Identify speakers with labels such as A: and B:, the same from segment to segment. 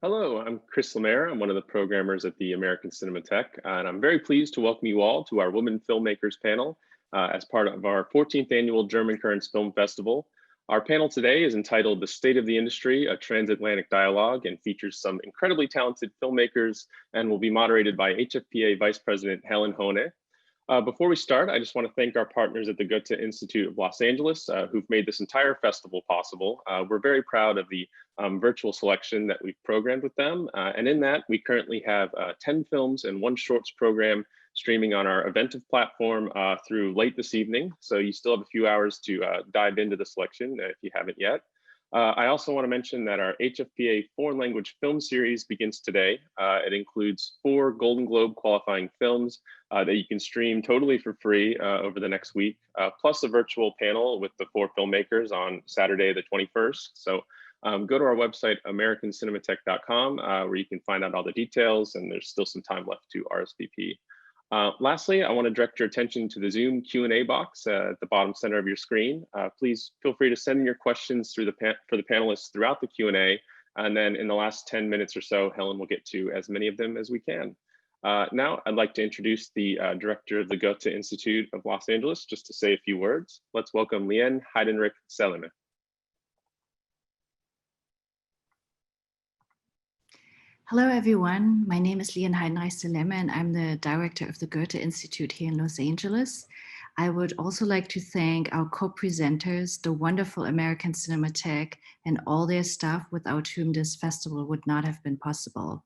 A: Hello, I'm Chris Lemaire. I'm one of the programmers at the American Cinematheque, and I'm very pleased to welcome you all to our Women Filmmakers Panel as part of our 14th annual German Currents Film Festival. Our panel today is entitled The State of the Industry, a Transatlantic Dialogue, and features some incredibly talented filmmakers and will be moderated by HFPA Vice President Helen Hoehne. Before we start, I just want to thank our partners at the Goethe-Institut of Los Angeles who've made this entire festival possible. We're very proud of the virtual selection that we've programmed with them. And in that, we currently have 10 films and 1 shorts program streaming on our Eventive platform through late this evening. So you still have a few hours to dive into the selection if you haven't yet. I also want to mention that our HFPA foreign language film series begins today. It includes 4 Golden Globe qualifying films that you can stream totally for free over the next week, plus a virtual panel with the 4 filmmakers on Saturday, the 21st. So go to our website, americancinematheque.com, where you can find out all the details, and there's still some time left to RSVP. Lastly, I want to direct your attention to the Zoom Q&A box at the bottom center of your screen. Please feel free to send in your questions for the panelists throughout the Q&A, and then in the last 10 minutes or so, Helen will get to as many of them as we can. Now, I'd like to introduce the director of the Goethe-Institut of Los Angeles, just to say a few words. Let's welcome Liane Heidenreich-Seleme.
B: Hello, everyone. My name is Liane Heidenreich-Seleme, and I'm the director of the Goethe-Institut here in Los Angeles. I would also like to thank our co-presenters, the wonderful American Cinematheque, and all their staff without whom this festival would not have been possible.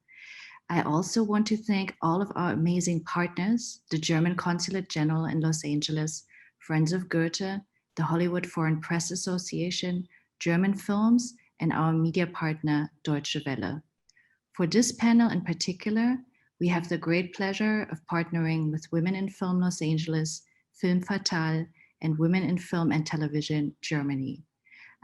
B: I also want to thank all of our amazing partners, the German Consulate General in Los Angeles, Friends of Goethe, the Hollywood Foreign Press Association, German Films, and our media partner, Deutsche Welle. For this panel in particular, we have the great pleasure of partnering with Women in Film Los Angeles, Film Fatale, and Women in Film and Television Germany.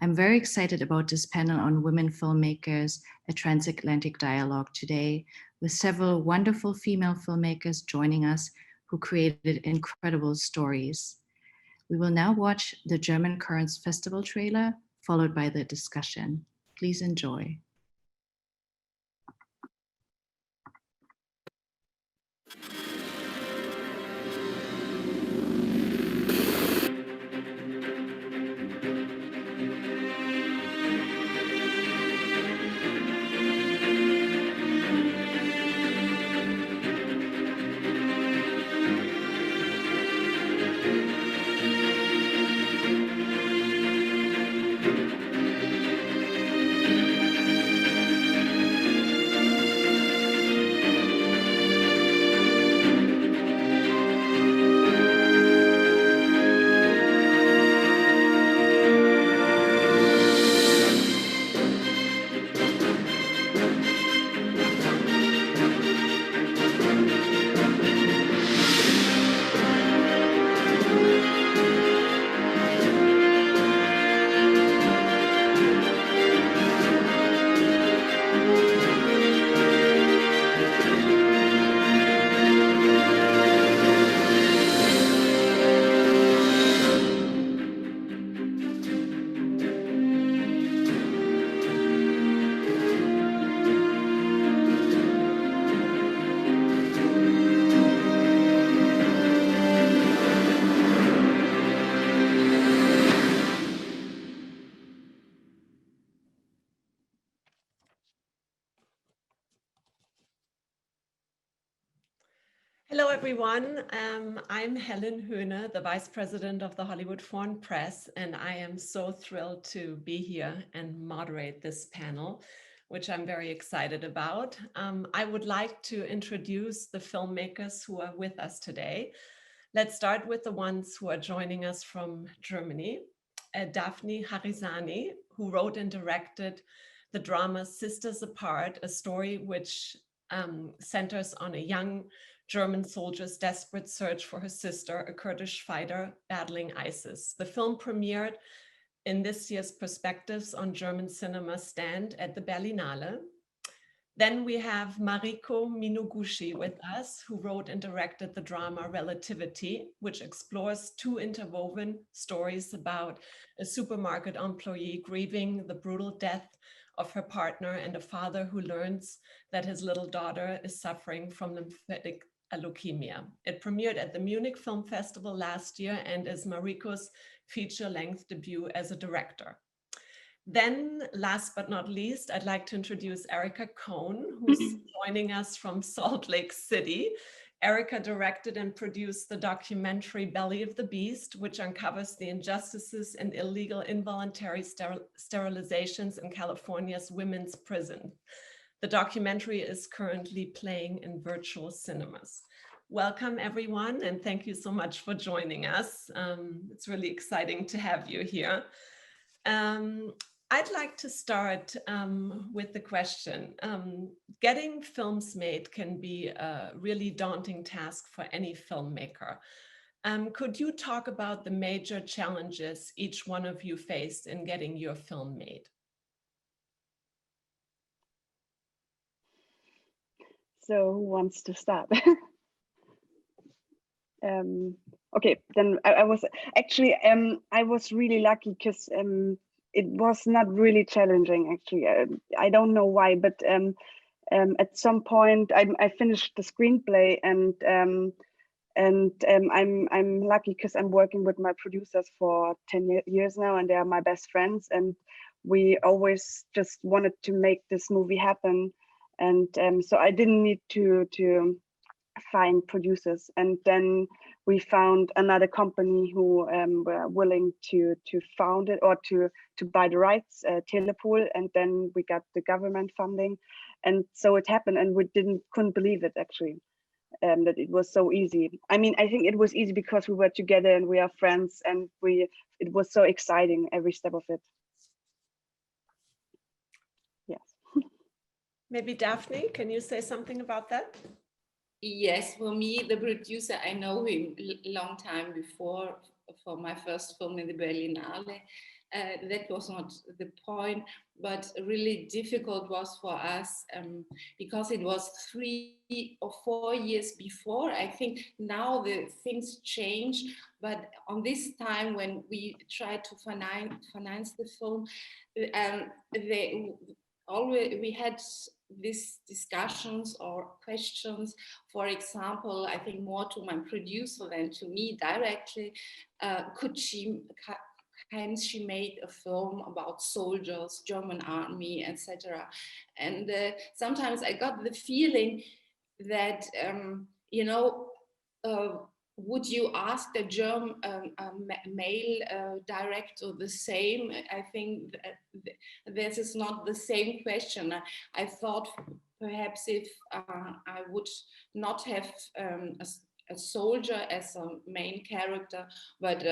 B: I'm very excited about this panel on women filmmakers, a transatlantic dialogue today, with several wonderful female filmmakers joining us who created incredible stories. We will now watch the German Currents Festival trailer, followed by the discussion. Please enjoy.
C: Hello, everyone. I'm Helen Hoehne, the Vice President of the Hollywood Foreign Press, and I am so thrilled to be here and moderate this panel, which I'm very excited about. I would like to introduce the filmmakers who are with us today. Let's start with the ones who are joining us from Germany. Daphne Charizani, who wrote and directed the drama Sisters Apart, a story which centers on a young German soldier's desperate search for her sister, a Kurdish fighter battling ISIS. The film premiered in this year's Perspectives on German Cinema stand at the Berlinale. Then we have Marika Minoguchi with us, who wrote and directed the drama Relativity, which explores 2 interwoven stories about a supermarket employee grieving the brutal death of her partner and a father who learns that his little daughter is suffering from lymphatic leukemia. It premiered at the Munich Film Festival last year and is Mariko's feature-length debut as a director. Then, last but not least, I'd like to introduce Erika Cohn, who's joining us from Salt Lake City. Erika directed and produced the documentary Belly of the Beast, which uncovers the injustices and illegal involuntary sterilizations in California's women's prison. The documentary is currently playing in virtual cinemas. Welcome, everyone, and thank you so much for joining us. It's really exciting to have you here. I'd like to start with the question. Getting films made can be a really daunting task for any filmmaker. Could you talk about the major challenges each one of you faced in getting your film made?
D: So who wants to start? Okay, then I was actually, I was really lucky because it was not really challenging actually. I don't know why, but at some point I finished the screenplay and I'm lucky because I'm working with my producers for 10 years now, and they are my best friends, and we always just wanted to make this movie happen, and so I didn't need to find producers, and then we found another company who were willing to found it or to buy the rights, Telepool, and then we got the government funding, and so it happened, and we couldn't believe it actually, that it was so easy. I mean, I think it was easy because we were together and we are friends, and it was so exciting every step of it. Yes.
C: Maybe Daphne, can you say something about that?
E: Yes, for me, the producer, I know him a long time before for my first film in the Berlinale. That was not the point, but really difficult was for us because it was 3 or 4 years before. I think now the things change, but on this time when we tried to finance the film, we had these discussions or questions. For example, I think more to my producer than to me directly, can she made a film about soldiers, German army, etc. And sometimes I got the feeling that, would you ask the German male director the same? I think this is not the same question. I thought perhaps if I would not have a soldier as a main character, but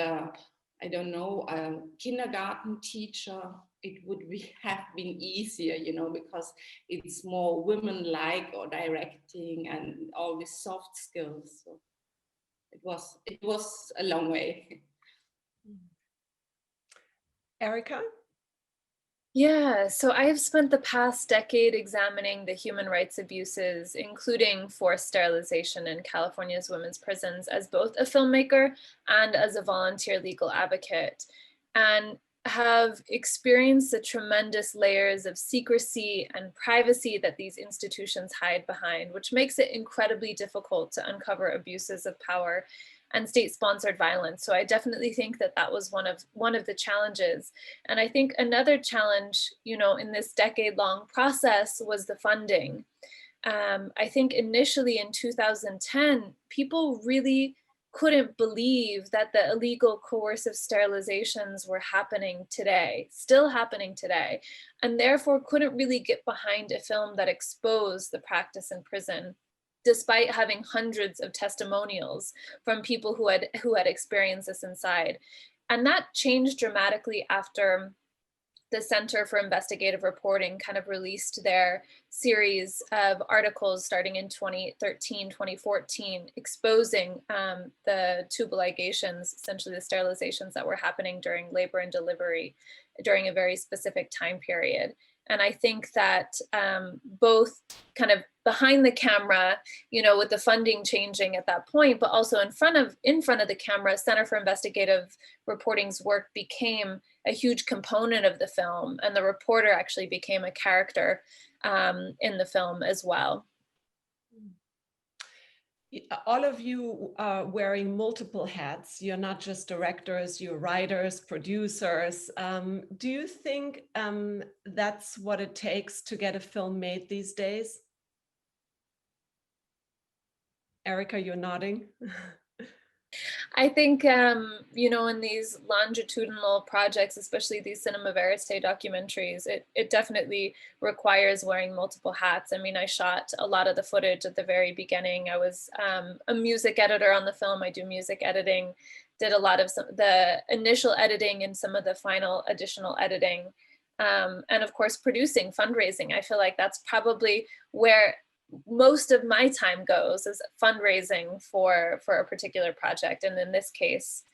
E: I don't know, a kindergarten teacher, it would have been easier, because it's more women-like or directing and all these soft skills. So it was a long way.
C: Erika?
F: Yeah, so I have spent the past decade examining the human rights abuses, including forced sterilization in California's women's prisons, as both a filmmaker and as a volunteer legal advocate, and have experienced the tremendous layers of secrecy and privacy that these institutions hide behind, which makes it incredibly difficult to uncover abuses of power and state-sponsored violence. So I definitely think that that was one of the challenges. And I think another challenge, in this decade-long process was the funding. I think initially in 2010, people really couldn't believe that the illegal coercive sterilizations were happening today, still happening today, and therefore couldn't really get behind a film that exposed the practice in prison, despite having hundreds of testimonials from people who had experienced this inside. And that changed dramatically after the Center for Investigative Reporting kind of released their series of articles starting in 2013, 2014, exposing the tubal ligations, essentially the sterilizations that were happening during labor and delivery during a very specific time period. And I think that both kind of behind the camera, you know, with the funding changing at that point, but also in front of the camera, Center for Investigative Reporting's work became a huge component of the film, and the reporter actually became a character in the film as well.
C: All of you are wearing multiple hats. You're not just directors, you're writers, producers. Do you think that's what it takes to get a film made these days? Erika, you're nodding.
F: I think, you know, in these longitudinal projects, especially these cinema verite documentaries, it definitely requires wearing multiple hats. I mean, I shot a lot of the footage at the very beginning. I was a music editor on the film. I do music editing, did a lot of the initial editing and some of the final additional editing. And of course, producing, fundraising. I feel like that's probably where most of my time goes, is fundraising for a particular project. And in this case,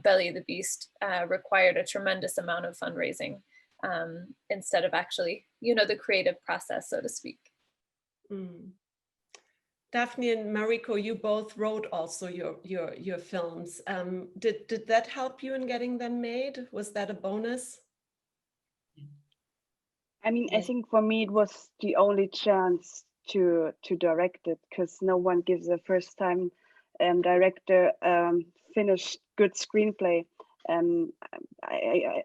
F: Belly of the Beast required a tremendous amount of fundraising instead of actually, you know, the creative process, so to speak.
C: Daphne and Marika, you both wrote also your films. Did that help you in getting them made? Was that a bonus?
D: I mean, I think for me, it was the only chance to direct it, because no one gives a first time director finished good screenplay.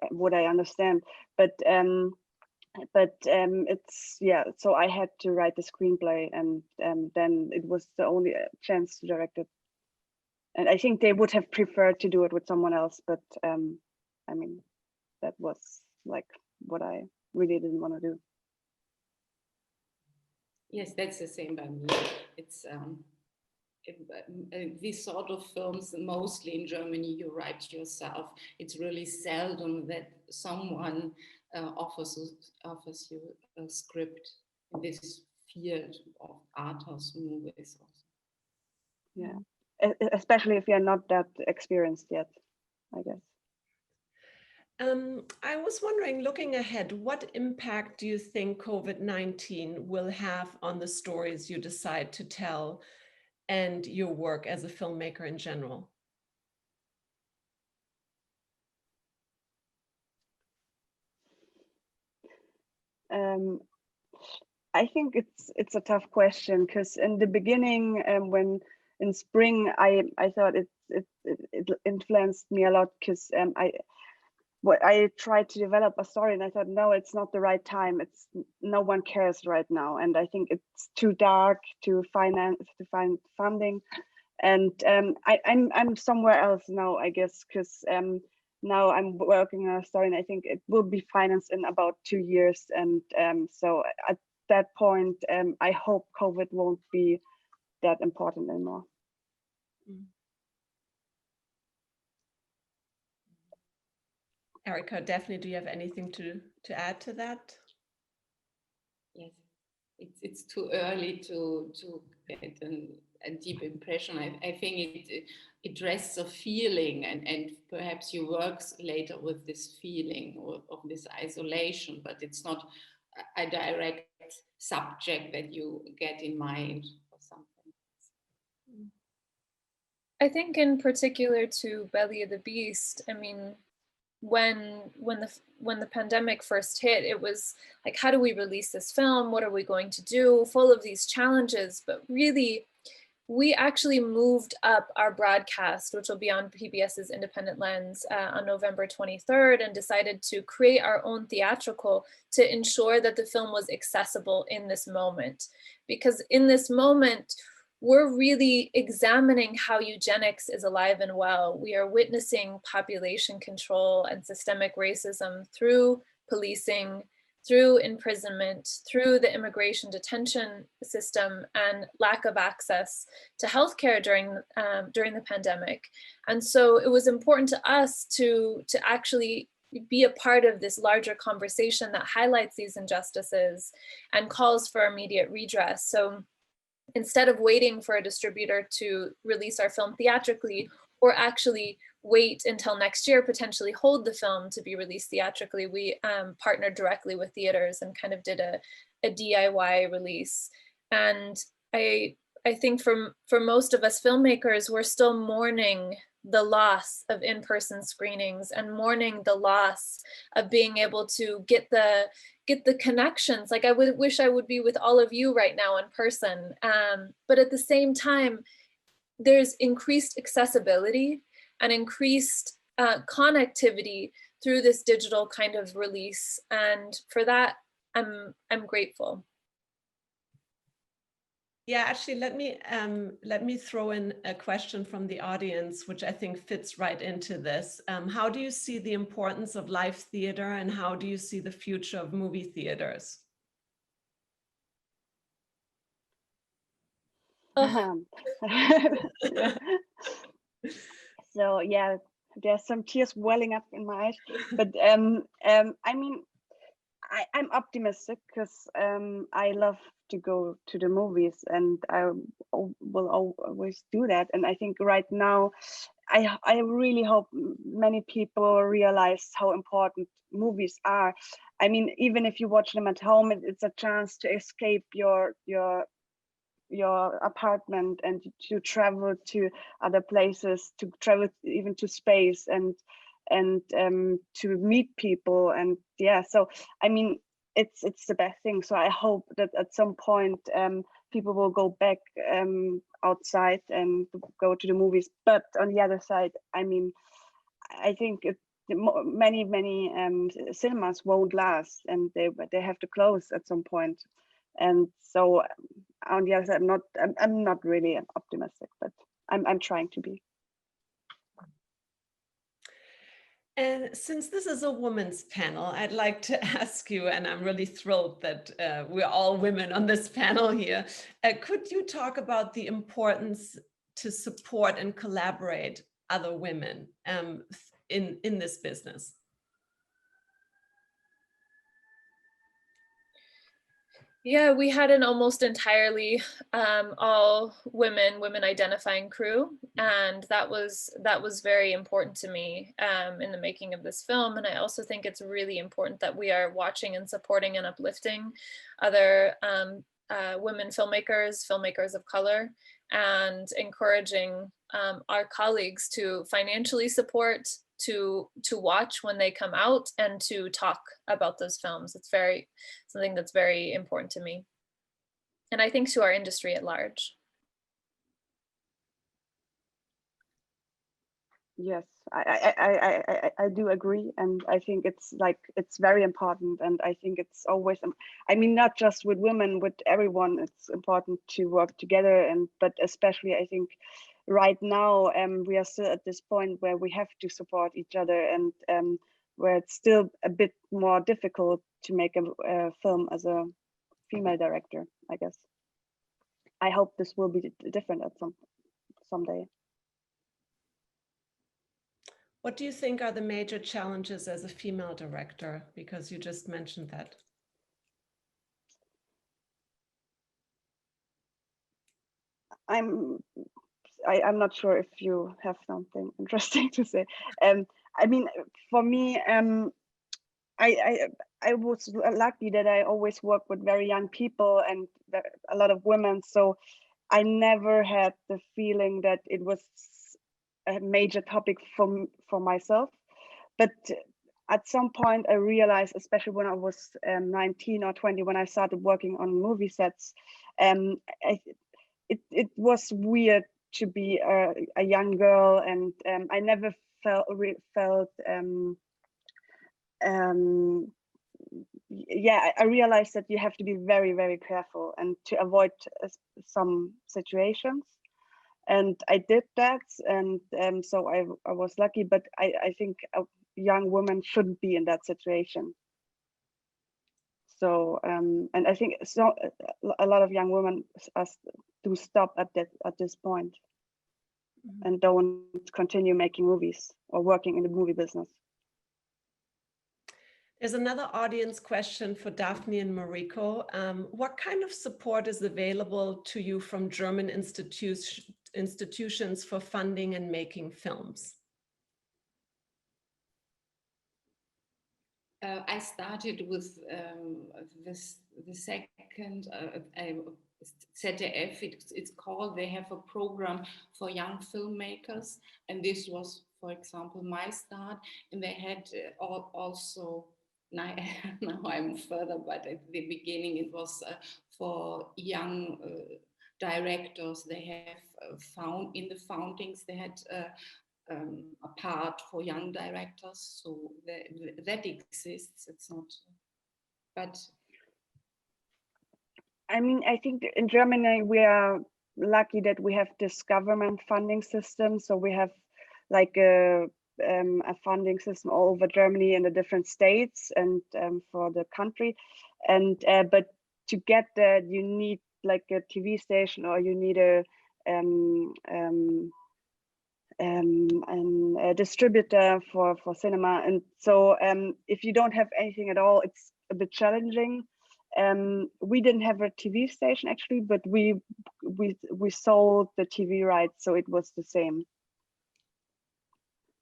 D: What I understand, but it's, yeah, so I had to write the screenplay, and then it was the only chance to direct it. And I think they would have preferred to do it with someone else, but I mean, that was like what I really didn't want to do.
E: Yes, that's the same by me. It's these sort of films, mostly in Germany, you write yourself. It's really seldom that someone offers you a script in this field of art house movies.
D: Yeah, especially if you're not that experienced yet, I guess.
C: I was wondering, looking ahead, what impact do you think COVID-19 will have on the stories you decide to tell and your work as a filmmaker in general?
D: I think it's a tough question, because in the beginning, when in spring, I thought it influenced me a lot, because I tried to develop a story, and I thought, no, it's not the right time. It's no one cares right now, and I think it's too dark to find funding, and I'm somewhere else now, I guess, because now I'm working on a story, and I think it will be financed in about 2 years, and so at that point, I hope COVID won't be that important anymore.
C: Erika, Daphne, do you have anything to add to that?
E: Yes, it's too early to get a deep impression. I think it rests a feeling, and perhaps you work later with this feeling of this isolation, but it's not a direct subject that you get in mind or something.
F: I think in particular to Belly of the Beast, I mean, when the pandemic first hit, it was like, how do we release this film? What are we going to do? Full of these challenges, but really, we actually moved up our broadcast, which will be on PBS's Independent Lens on November 23rd, and decided to create our own theatrical to ensure that the film was accessible in this moment. Because in this moment, we're really examining how eugenics is alive and well. We are witnessing population control and systemic racism through policing, through imprisonment, through the immigration detention system, and lack of access to healthcare during the pandemic. And so it was important to us to actually be a part of this larger conversation that highlights these injustices and calls for immediate redress. So instead of waiting for a distributor to release our film theatrically, or actually wait until next year, potentially hold the film to be released theatrically. We partnered directly with theaters and kind of did a DIY release. And I think for most of us filmmakers, we're still mourning the loss of in-person screenings and mourning the loss of being able to get the connections. Like I wish I would be with all of you right now in person. But at the same time, there's increased accessibility and increased connectivity through this digital kind of release. And for that, I'm grateful.
C: Yeah, actually, let me throw in a question from the audience, which I think fits right into this. How do you see the importance of live theater, and how do you see the future of movie theaters?
D: So yeah, there's some tears welling up in my eyes, but I mean, I'm optimistic because I love to go to the movies, and I will always do that. And I think right now, I really hope many people realize how important movies are. I mean, even if you watch them at home, it's a chance to escape your apartment and to travel to other places, to travel even to space, and to meet people. And yeah, so I mean, it's the best thing. So I hope that at some point people will go back outside and go to the movies. But on the other side, I mean, I think many cinemas won't last, and they have to close at some point. And so on the other side, I'm not really optimistic, but I'm trying to be.
C: And since this is a women's panel, I'd like to ask you, and I'm really thrilled that we're all women on this panel here. Could you talk about the importance to support and collaborate other women in this business?
F: Yeah, we had an almost entirely all women identifying crew, and that was very important to me in the making of this film. And I also think it's really important that we are watching and supporting and uplifting other women filmmakers of color, and encouraging our colleagues to financially support, to watch when they come out, and to talk about those films. It's something that's very important to me, and I think to our industry at large.
D: Yes, I do agree, and I think it's very important, and I think it's always, I mean, not just with women, with everyone, it's important to work together, but especially I think right now we are still at this point where we have to support each other, and where it's still a bit more difficult to make a film as a female director, I guess. I hope this will be different at someday.
C: What do you think are the major challenges as a female director? Because you just mentioned that.
D: I'm not sure if you have something interesting to say. I mean, for me, I was lucky that I always worked with very young people and a lot of women. So I never had the feeling that it was a major topic for myself. But at some point I realized, especially when I was 19 or 20, when I started working on movie sets, it was weird to be a young girl, and I never felt yeah, I realized that you have to be very, very careful and to avoid some situations. And I did that, and so I was lucky, but I think a young woman shouldn't be in that situation. So and I think so a lot of young women do stop at this point, and don't continue making movies or working in the movie business.
C: There's another audience question for Daphne and Marika. What kind of support is available to you from German institutions institutions for funding and making films?
E: I started with the second ZDF, it's called, they have a program for young filmmakers, and this was, for example, my start, and they had also, now I'm further, but at the beginning it was for young directors. They have found in the foundings, they had a part for young directors, so that exists. It's not, but
D: I mean, I think in Germany we are lucky that we have this government funding system. So we have like a funding system all over Germany in the different states and for the country. And but to get that, you need like a TV station, or you need a distributor for cinema. And so if you don't have anything at all, it's a bit challenging. We didn't have a TV station actually, but we sold the TV rights, so it was the same.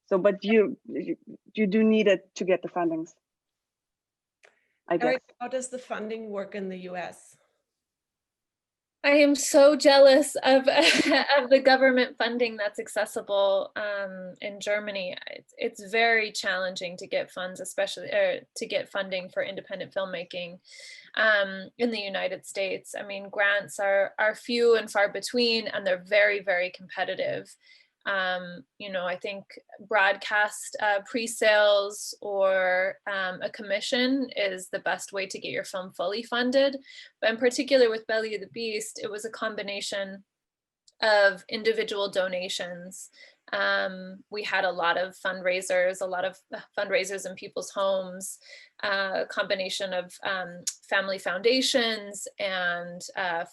D: So, but you do need it to get the fundings, I guess.
C: Erika, how does the funding work in the US?
F: I am so jealous of, of the government funding that's accessible in Germany. It's very challenging to get funds, especially to get funding for independent filmmaking in the United States. I mean, grants are few and far between, and they're very, very competitive. You know, I think broadcast pre-sales or a commission is the best way to get your film fully funded. But in particular with Belly of the Beast, it was a combination of individual donations. We had a lot of fundraisers in people's homes, a combination of family foundations and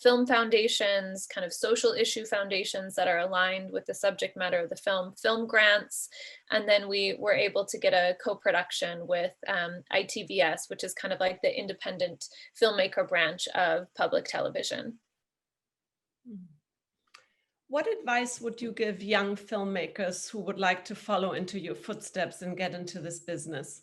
F: film foundations, kind of social issue foundations that are aligned with the subject matter of the film grants. And then we were able to get a co-production with ITVS, which is kind of like the independent filmmaker branch of public television.
C: What advice would you give young filmmakers who would like to follow into your footsteps and get into this business?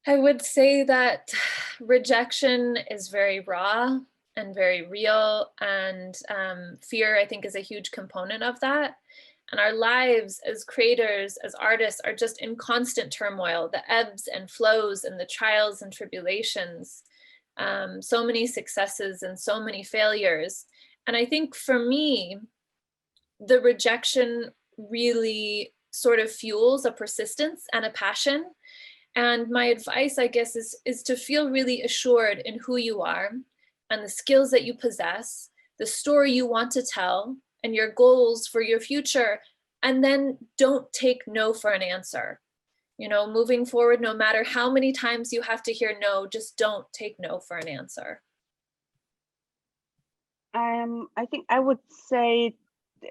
F: I would say that rejection is very raw and very real, and fear, I think, is a huge component of that. And our lives as creators, as artists, are just in constant turmoil, the ebbs and flows and the trials and tribulations, so many successes and so many failures. And I think for me, the rejection really sort of fuels a persistence and a passion. And my advice, I guess, is to feel really assured in who you are and the skills that you possess, the story you want to tell, and your goals for your future. And then don't take no for an answer. You know, moving forward, no matter how many times you have to hear no, just don't take no for an answer.
D: I think I would say,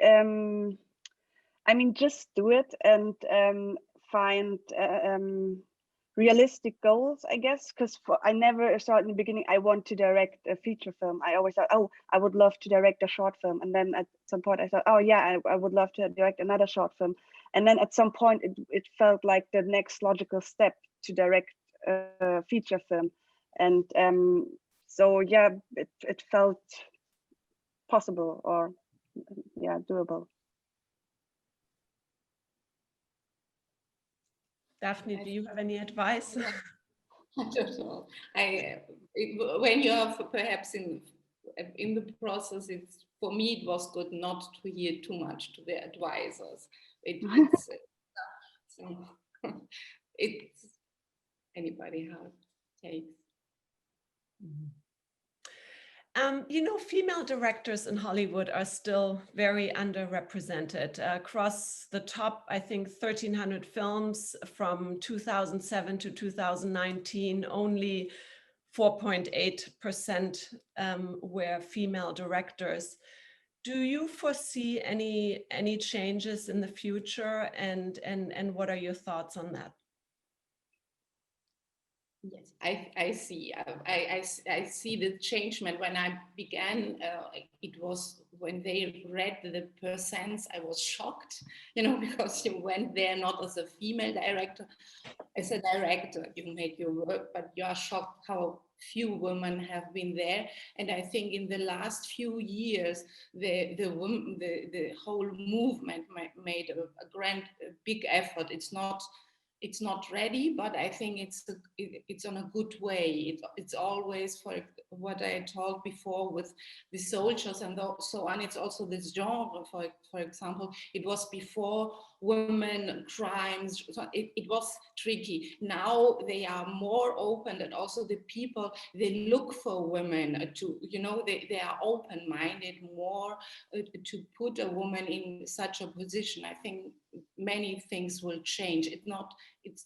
D: I mean, just do it and find realistic goals, I guess, because I never thought in the beginning I want to direct a feature film. I always thought, oh, I would love to direct a short film. And then at some point I thought, oh yeah, I would love to direct another short film. And then at some point it felt like the next logical step to direct a feature film. And so yeah, it felt possible, or yeah, doable.
C: Daphne, do you have any advice?
E: I don't know. When you are perhaps in the process, for me it was good not to hear too much to the advisors. It's anybody how it takes.
C: You know, female directors in Hollywood are still very underrepresented. Across the top, I think 1,300 films from 2007 to 2019, only 4.8% were female directors. Do you foresee any changes in the future, and what are your thoughts on that?
E: Yes, I see. I see the changement. When I began, it was when they read the percents, I was shocked, because you went there not as a female director, as a director, you made your work, but you are shocked how few women have been there. And I think in the last few years, the whole movement made a big effort. It's not ready, but I think it's on a good way. It's always, for what I talked before with the soldiers and so on. It's also this genre, for example, it was before women crimes. So it was tricky. Now they are more open, and also the people, they look for women to, they are open-minded more to put a woman in such a position. I think many things will change. It's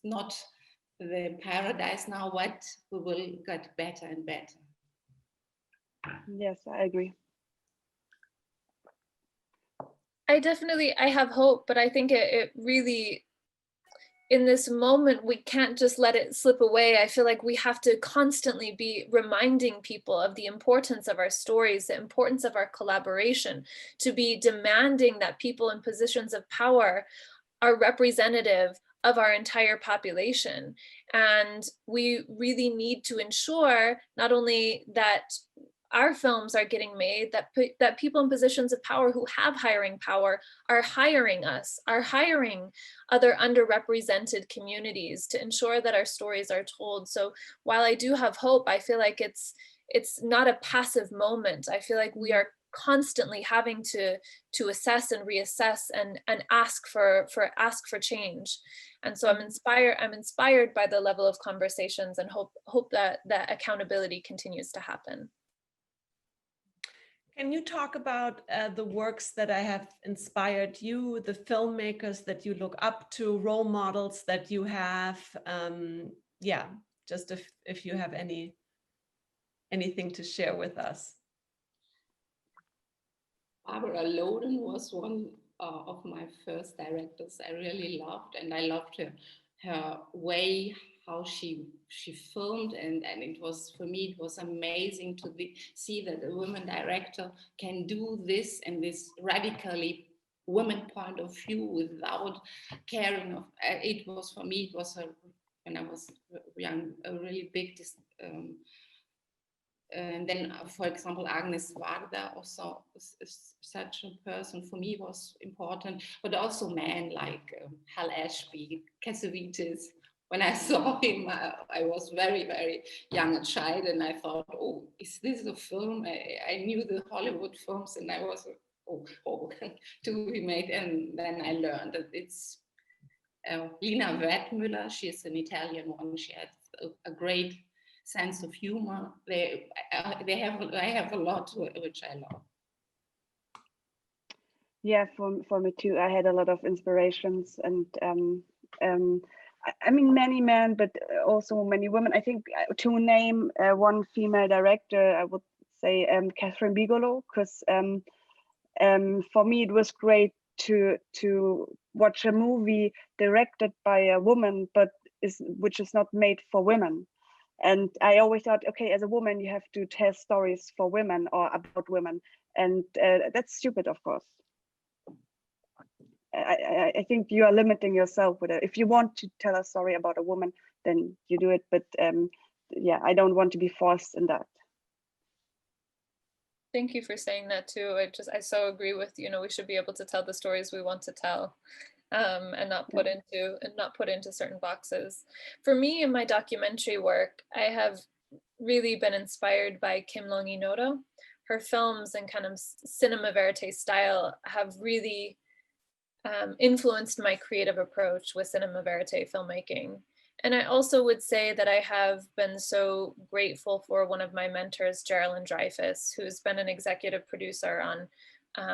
E: not the paradise now, what we will get better and better.
D: Yes, I agree.
F: I have hope, but I think it really, in this moment, we can't just let it slip away. I feel like we have to constantly be reminding people of the importance of our stories, the importance of our collaboration, to be demanding that people in positions of power are representative of our entire population. And we really need to ensure not only that our films are getting made, that people in positions of power who have hiring power are hiring us, are hiring other underrepresented communities to ensure that our stories are told. So while I do have hope, I feel like it's not a passive moment. I feel like we are constantly having to assess and reassess and ask for change. And so I'm inspired by the level of conversations, and hope that accountability continues to happen.
C: Can you talk about the works that have inspired you, the filmmakers that you look up to, role models that you have? Yeah, just if you have anything to share with us.
E: Barbara Loden was one of my first directors I really loved, and I loved her way how she filmed, and it was, for me, it was amazing to see that a woman director can do this, and this radically women point of view without caring of it was, for me, it was when I was young, a really big and then, for example, Agnes Varda also is such a person, for me, was important, but also men like Hal Ashby, Cassavetes. When I saw him, I was very, very young, a child, and I thought, oh, is this a film? I knew the Hollywood films, and I was, oh, to be made. And then I learned that it's Lina Wertmüller. She is an Italian one. She had a great sense of humor. I have a lot which I love.
D: Yeah, for me too. I had a lot of inspirations, and I mean, many men, but also many women. I think to name one female director, I would say Catherine Bigelow, because for me it was great to watch a movie directed by a woman, but which is not made for women. And I always thought, okay, as a woman, you have to tell stories for women or about women, and that's stupid, of course. I think you are limiting yourself with it. If you want to tell a story about a woman, then you do it. But yeah, I don't want to be forced in that.
F: Thank you for saying that too. I so agree with, we should be able to tell the stories we want to tell, and not put into certain boxes. For me, in my documentary work, I have really been inspired by Kim Longi-Nodo. Her films and kind of cinema verite style have really influenced my creative approach with cinema verite filmmaking. And I also would say that I have been so grateful for one of my mentors, Geraldine Dreyfus, who's been an executive producer on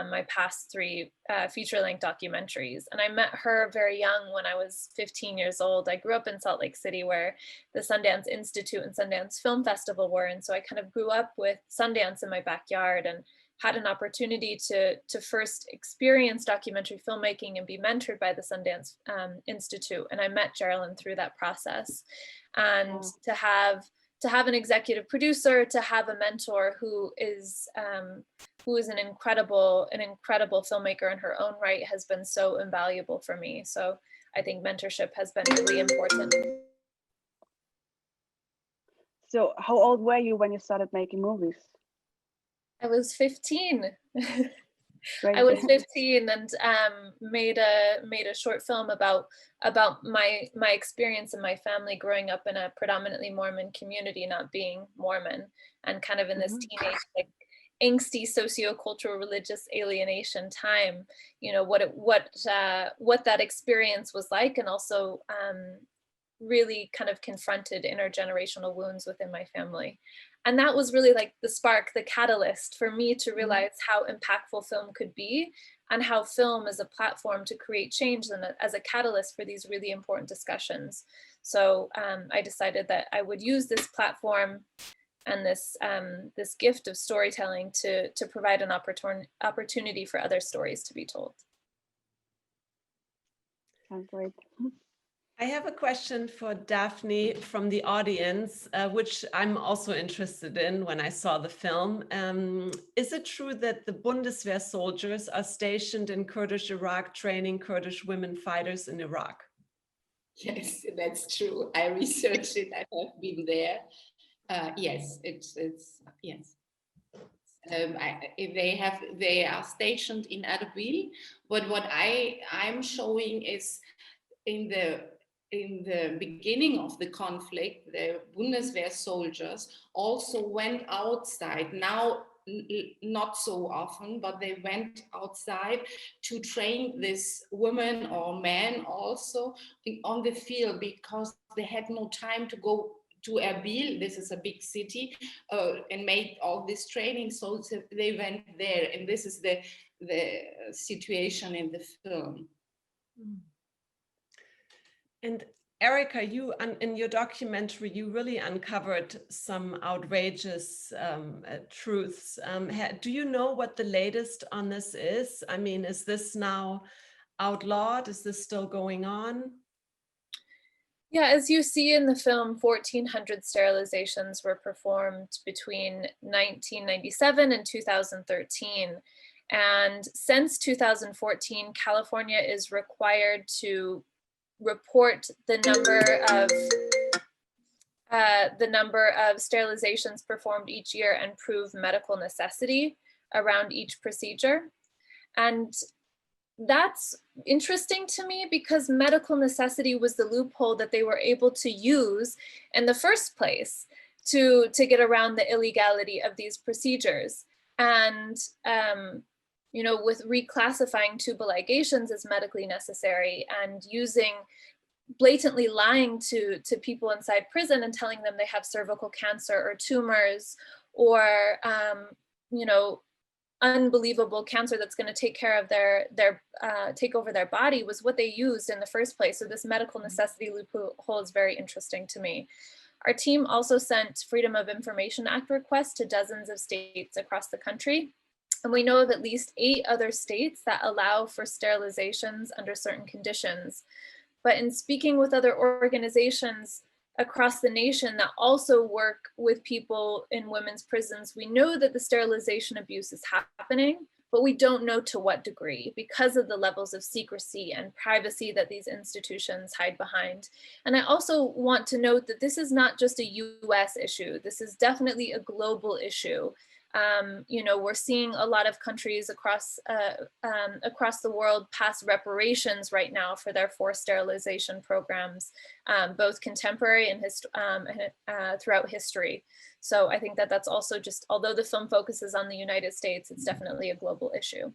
F: my past 3 feature-length documentaries. And I met her very young, when I was 15 years old. I grew up in Salt Lake City, where the Sundance Institute and Sundance Film Festival were. And so I kind of grew up with Sundance in my backyard, and had an opportunity to first experience documentary filmmaking and be mentored by the Sundance Institute. And I met Geraldine through that process. And to have an executive producer, to have a mentor who is an incredible filmmaker in her own right has been so invaluable for me. So I think mentorship has been really important.
D: So how old were you when you started making movies?
F: I was 15.
D: Great.
F: I was 15 and made a short film about my experience and my family growing up in a predominantly Mormon community, not being Mormon, and kind of in this teenage, like, angsty sociocultural religious alienation time, you know, what that experience was like, and also really kind of confronted intergenerational wounds within my family. And that was really like the spark, the catalyst for me to realize how impactful film could be, and how film is a platform to create change and as a catalyst for these really important discussions. So I decided that I would use this platform and this gift of storytelling to provide an opportunity for other stories to be told.
D: Sounds great.
C: I have a question for Daphne from the audience, which I'm also interested in when I saw the film. Is it true that the Bundeswehr soldiers are stationed in Kurdish Iraq training Kurdish women fighters in Iraq?
E: Yes, that's true. I researched it. I have been there. Yes, it's yes. They are stationed in Erbil, but what I'm showing is in the beginning of the conflict, the Bundeswehr soldiers also went outside. Now, not so often, but they went outside to train this women or men also on the field, because they had no time to go to Erbil. This is a big city, and made all this training. So they went there, and this is the situation in the film.
C: And Erika, you in your documentary, you really uncovered some outrageous truths. Do you know what the latest on this is? I mean, is this now outlawed? Is this still going on?
F: Yeah, as you see in the film, 1,400 sterilizations were performed between 1997 and 2013. And since 2014, California is required to report the number of sterilizations performed each year and prove medical necessity around each procedure. And that's interesting to me, because medical necessity was the loophole that they were able to use in the first place to get around the illegality of these procedures. And you know, with reclassifying tubal ligations as medically necessary and blatantly lying to people inside prison and telling them they have cervical cancer or tumors, or you know, unbelievable cancer that's going to take care of take over their body, was what they used in the first place. So this medical necessity loophole is very interesting to me. Our team also sent Freedom of Information Act requests to dozens of states across the country. And we know of at least 8 other states that allow for sterilizations under certain conditions. But in speaking with other organizations across the nation that also work with people in women's prisons, we know that the sterilization abuse is happening, but we don't know to what degree, because of the levels of secrecy and privacy that these institutions hide behind. And I also want to note that this is not just a US issue. This is definitely a global issue. You know, we're seeing a lot of countries across the world pass reparations right now for their forced sterilization programs, both contemporary and throughout history. So I think that that's also just, although the film focuses on the United States, it's definitely a global issue.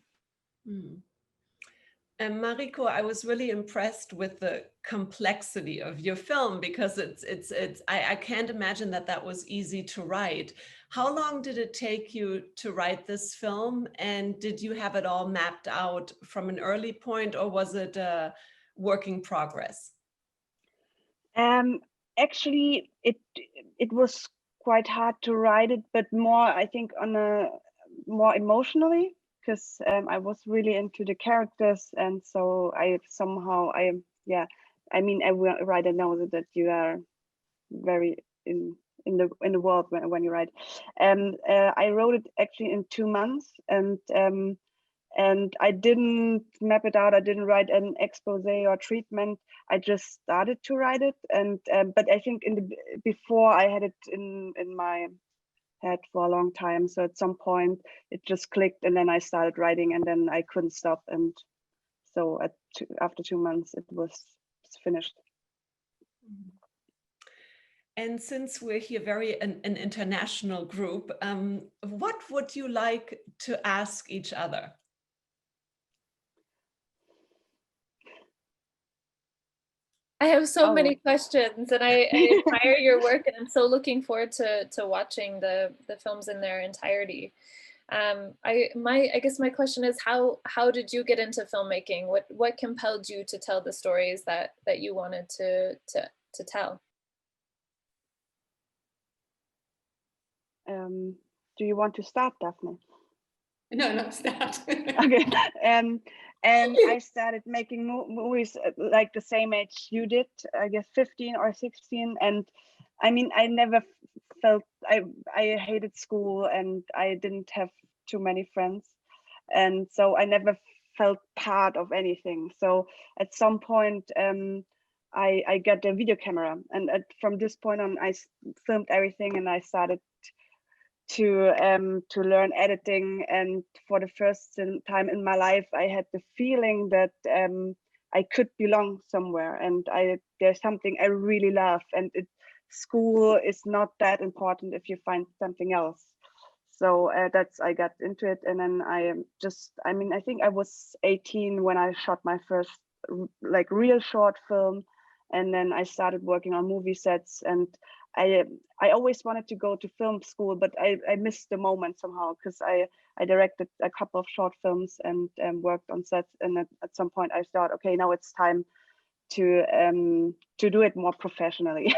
C: And Mariko, I was really impressed with the complexity of your film, because I can't imagine that was easy to write. How long did it take you to write this film? And did you have it all mapped out from an early point, or was it a work in progress?
D: Actually, it was quite hard to write it, but more, I think, on a more emotionally, because I was really into the characters, and so I mean, every writer knows that you are very in the world when you write. I wrote it actually in 2 months, and I didn't map it out. I didn't write an expose or treatment. I just started to write it, and but I think before I had it in my head for a long time. So at some point it just clicked, and then I started writing, and then I couldn't stop. And so after 2 months, it was finished.
C: And since we're here an international group, what would you like to ask each other?
F: I have so many questions, and I admire your work, and I'm so looking forward to watching the films in their entirety. I guess my question is, how did you get into filmmaking? What compelled you to tell the stories that you wanted to tell?
D: Do you want to start, Daphne?
E: No, start.
D: Okay. And I started making movies like the same age you did, I guess 15 or 16. And I mean, I never felt, I hated school, and I didn't have too many friends. And so I never felt part of anything. So at some point, I got a video camera, and from this point on, I filmed everything, and I started to learn editing. And for the first time in my life, I had the feeling that I could belong somewhere, and there's something I really love, and school is not that important if you find something else. So I got into it, and then I think I was 18 when I shot my first like real short film, and then I started working on movie sets. And I always wanted to go to film school, but I missed the moment somehow, because I directed a couple of short films and worked on sets. And at some point I thought, okay, now it's time to do it more professionally.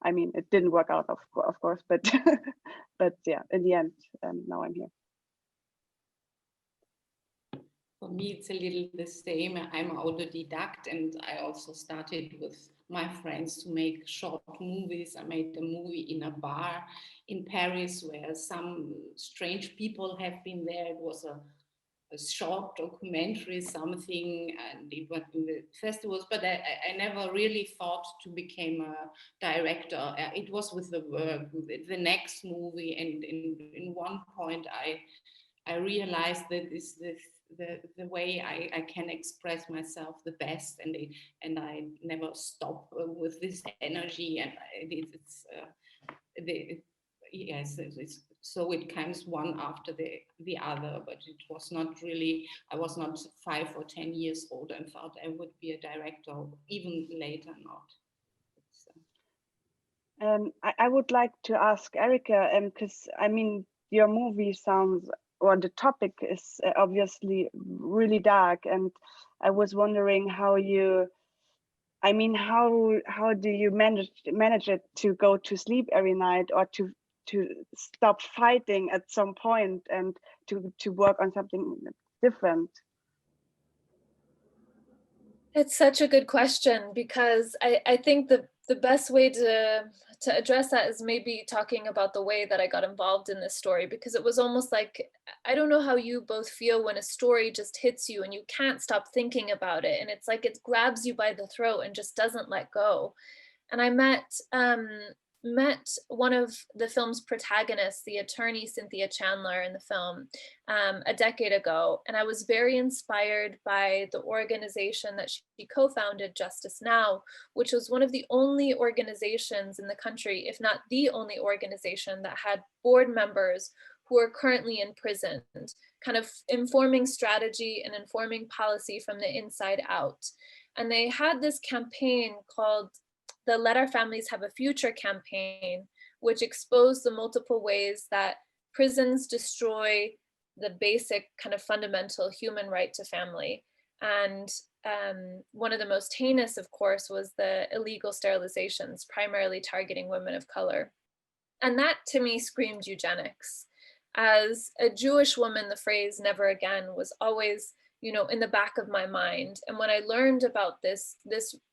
D: I mean, it didn't work out, of course, but but yeah, in the end, now I'm here.
E: For me, it's a little the same. I'm autodidact, and I also started with my friends to make short movies. I made a movie in a bar in Paris where some strange people have been there. It was a short documentary, something, and it went in the festivals, but I never really thought to become a director. It was with the work, with the next movie, and in one point I realized that this the way I can express myself the best, and I never stop with this energy, and so it comes one after the other. But it was not really, I was not 5 or 10 years old and thought I would be a director, even later not. So.
D: I would like to ask Erika, because I mean, your movie sounds, or the topic is obviously really dark, and I was wondering how you, I mean, how do you manage it to go to sleep every night, or to stop fighting at some point, and to work on something different?
F: It's such a good question, because I think the best way to address that is maybe talking about the way that I got involved in this story, because it was almost like, I don't know how you both feel when a story just hits you and you can't stop thinking about it, and it's like it grabs you by the throat and just doesn't let go. And I met one of the film's protagonists, the attorney Cynthia Chandler in the film, a decade ago. And I was very inspired by the organization that she co-founded, Justice Now, which was one of the only organizations in the country, if not the only organization, that had board members who are currently imprisoned, kind of informing strategy and informing policy from the inside out. And they had this campaign called the Let Our Families Have a Future campaign, which exposed the multiple ways that prisons destroy the basic kind of fundamental human right to family. And one of the most heinous, of course, was the illegal sterilizations, primarily targeting women of color. And that to me screamed eugenics. as a Jewish woman, the phrase "never again" was always, in the back of my mind. And when I learned about this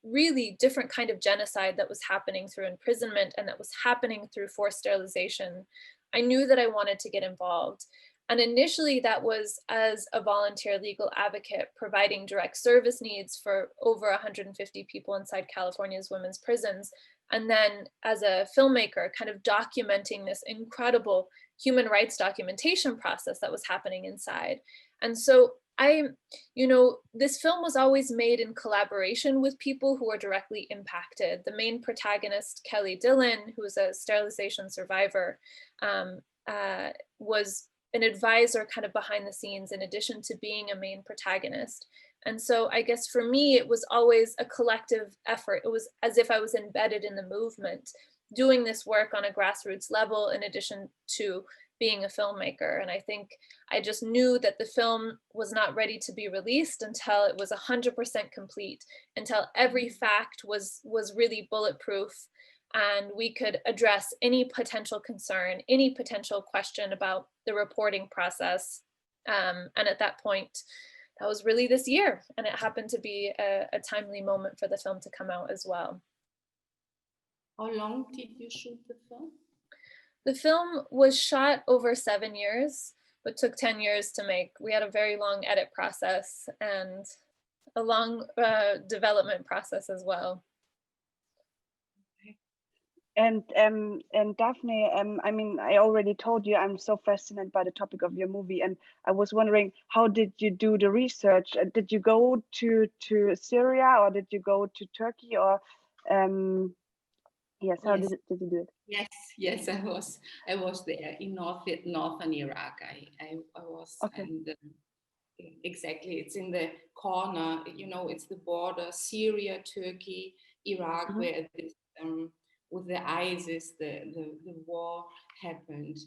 F: really different kind of genocide that was happening through imprisonment and that was happening through forced sterilization, I knew that I wanted to get involved. And initially that was as a volunteer legal advocate, providing direct service needs for over 150 people inside California's women's prisons. And then as a filmmaker, kind of documenting this incredible human rights documentation process that was happening inside. And so this film was always made in collaboration with people who are directly impacted. The main protagonist, Kelly Dillon, who is a sterilization survivor, was an advisor kind of behind the scenes in addition to being a main protagonist. And so I guess for me, it was always a collective effort. It was as if I was embedded in the movement, doing this work on a grassroots level in addition to being a filmmaker. And I think I just knew that the film was not ready to be released until it was 100% complete, until every fact was really bulletproof, and we could address any potential concern, any potential question about the reporting process. And at that point, that was really this year, and it happened to be a timely moment for the film to come out as well.
E: How long did you shoot the film?
F: The film was shot over 7 years, but took 10 years to make. We had a very long edit process and a long development process as well.
D: And Daphne, I mean, I already told you I'm so fascinated by the topic of your movie, and I was wondering, how did you do the research? Did you go to Syria, or did you go to Turkey, or yes, how did you do it?
E: Yes, I was there in northern Iraq. I was,
D: okay.
E: And exactly, it's in the corner, it's the border, Syria, Turkey, Iraq, where this with the ISIS, the war happened.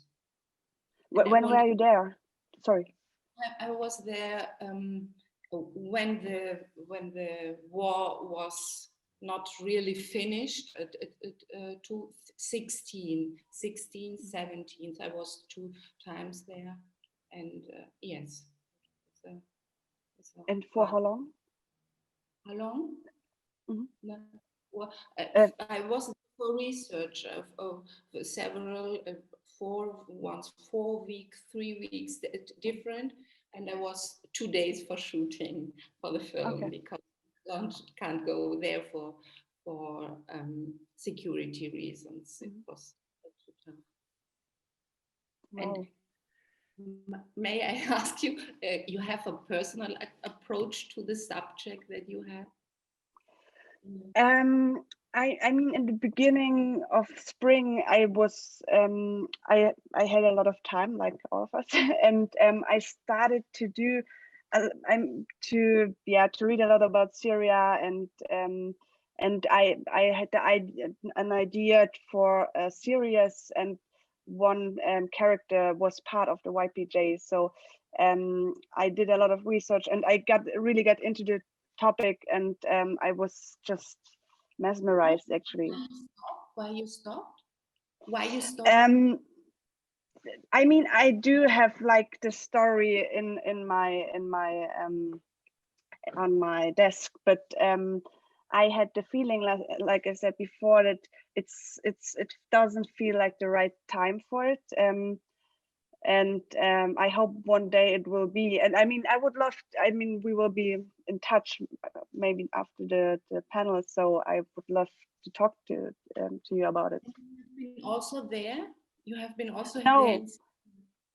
D: When were you there? Sorry.
E: I was there when the war was not really finished, 2016, 17. I was 2 times there, and yes.
D: And for how long?
E: How long? No, well, I was for research of several 4 weeks, 3 weeks different, and I was 2 days for shooting for the film, because can't go there for security reasons. It was too tough.
D: Wow.
E: And may I ask you, you have a personal approach to the subject that you have?
D: I mean, in the beginning of spring, I was I had a lot of time, like all of us, and I started to do to read a lot about Syria, and I had an idea for a series, and one character was part of the YPJ, so I did a lot of research, and I really got into the topic, and I was just mesmerized, actually.
E: Why you stopped?
D: I mean, I do have like the story in my on my desk, but I had the feeling, like I said before, that it doesn't feel like the right time for it. And I hope one day it will be. And I mean, we will be in touch maybe after the panel, so I would love to talk to you about it.
E: Also there? You have been also
D: no.
E: there?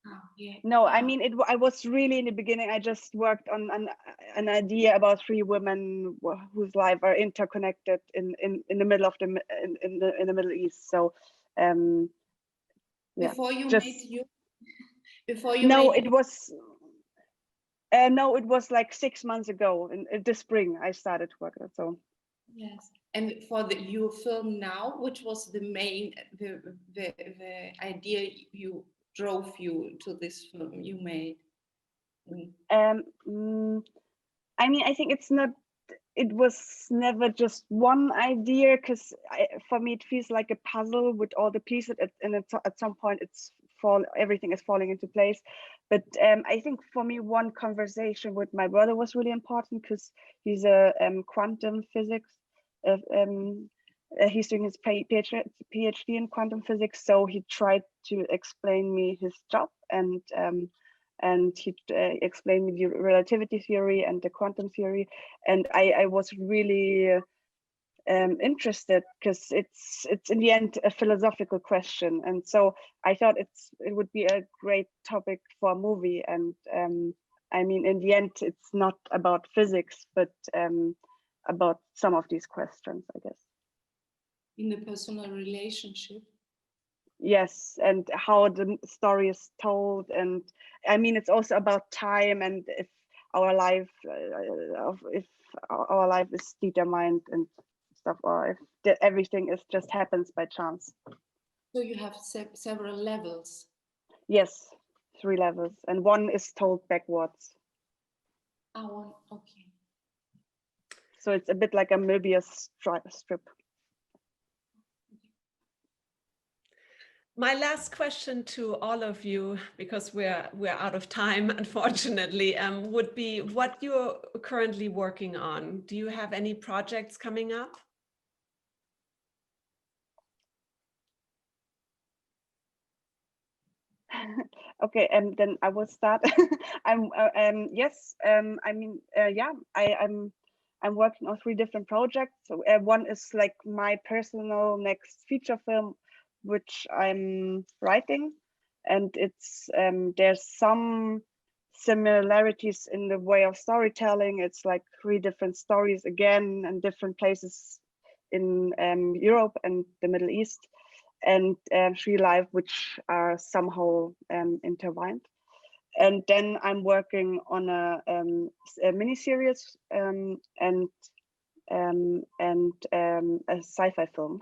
E: Oh, yeah.
D: No, I mean, I was really in the beginning. I just worked on an idea about 3 women whose lives are interconnected in the middle of in the Middle East. So, yeah.
E: Before you
D: no, it was. No, it was like 6 months ago in this spring. I started working. So.
E: Yes, and for your film now, which was the main the idea drove you to this film you made?
D: I mean, I think it was never just one idea, because for me it feels like a puzzle with all the pieces, and at some point it everything is falling into place. But I think for me, one conversation with my brother was really important, because he's a quantum physics. He's doing his PhD in quantum physics, so he tried to explain me his job, and he explained me the relativity theory and the quantum theory, and I was really interested, because it's in the end a philosophical question, and so I thought it would be a great topic for a movie. And I mean, in the end, it's not about physics, but about some of these questions, I guess.
E: In the personal relationship.
D: Yes, and how the story is told, and I mean, it's also about time, and if our life is determined and stuff, or if everything is just happens by chance.
E: So you have several levels.
D: Yes, 3 levels, and one is told backwards.
E: Oh, okay.
D: So it's a bit like a Möbius strip.
C: My last question to all of you, because we're out of time, unfortunately, would be what you're currently working on. Do you have any projects coming up?
D: Okay, and then I will start. Yes, I mean, yeah, I'm working on 3 different projects. So one is like my personal next feature film, which I'm writing, and it's there's some similarities in the way of storytelling. It's like 3 different stories again, and different places in Europe and the Middle East, and 3 live, which are somehow intertwined. And then I'm working on a miniseries and a sci-fi film.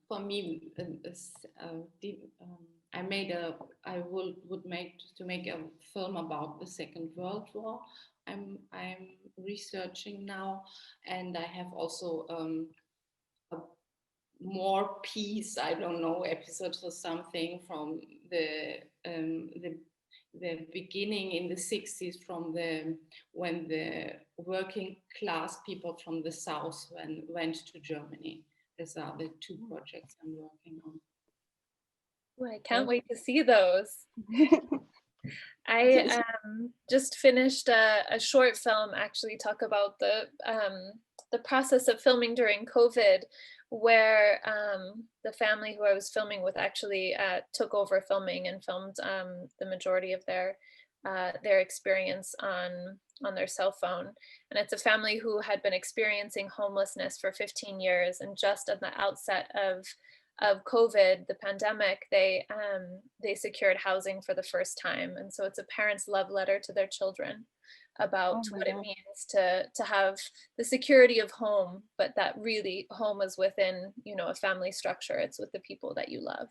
E: For me, I would make a film about the Second World War. I'm researching now, and I have also more piece, I don't know, episodes or something from the beginning in the 60s, from when the working class people from the South went to Germany. These are the 2 projects I'm working on.
F: Ooh, I can't wait to see those. I just finished a short film, actually, talk about the process of filming during COVID, where the family who I was filming with actually took over filming and filmed the majority of their experience on their cell phone. And it's a family who had been experiencing homelessness for 15 years, and just at the outset of COVID, the pandemic, they secured housing for the first time. And so it's a parent's love letter to their children about what it means to have the security of home, but that really home is within, you know, a family structure. It's with the people that you love.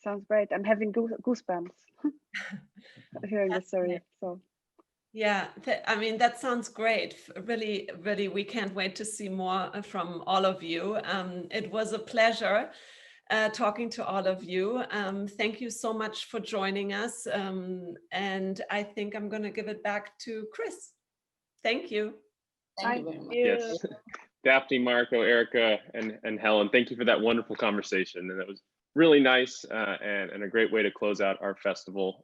D: Sounds great. I'm having goosebumps hearing the story. So.
C: Yeah, I mean, that sounds great. Really, really, we can't wait to see more from all of you. It was a pleasure talking to all of you. Thank you so much for joining us. And I think I'm going to give it back to Chris. Thank you.
E: Thank you very much.
A: Yes. Daphne, Marco, Erika, and Helen, thank you for that wonderful conversation. And it was really nice and a great way to close out our festival.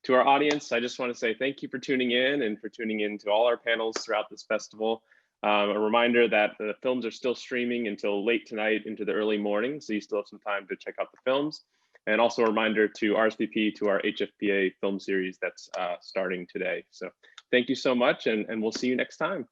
A: To our audience, I just want to say thank you for tuning in and for tuning in to all our panels throughout this festival. A reminder that the films are still streaming until late tonight into the early morning, so you still have some time to check out the films. And also a reminder to RSVP to our HFPA film series that's starting today. So thank you so much, and we'll see you next time.